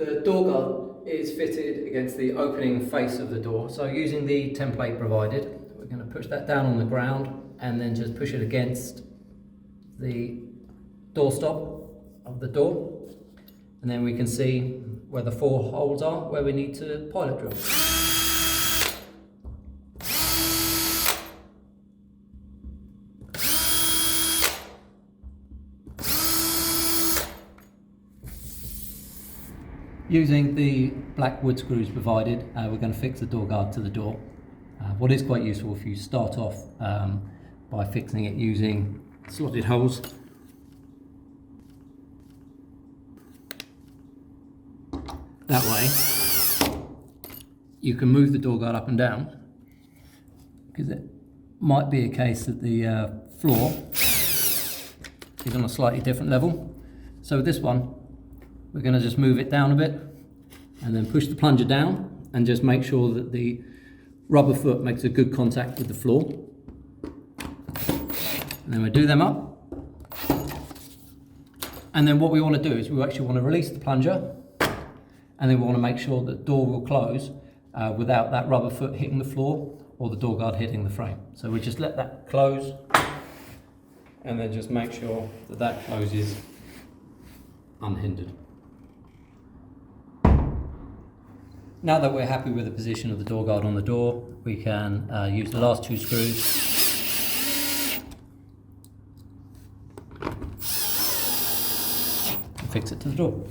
The door guard is fitted against the opening face of the door. So using the template provided, we're going to push that down on the ground and then just push it against the doorstop of the door. And then we can see where the 4 holes are where we need to pilot drill. Using the black wood screws provided, we're going to fix the door guard to the door. What is quite useful if you start off by fixing it using slotted holes. That way you can move the door guard up and down, because it might be a case that the floor is on a slightly different level. So with this one, we're going to just move it down a bit and then push the plunger down and just make sure that the rubber foot makes a good contact with the floor. And then we do them up. And then what we want to do is we actually want to release the plunger, and then we want to make sure that the door will close without that rubber foot hitting the floor or the door guard hitting the frame. So we just let that close and then just make sure that that closes unhindered. Now that we're happy with the position of the door guard on the door, we can use the last 2 screws and fix it to the door.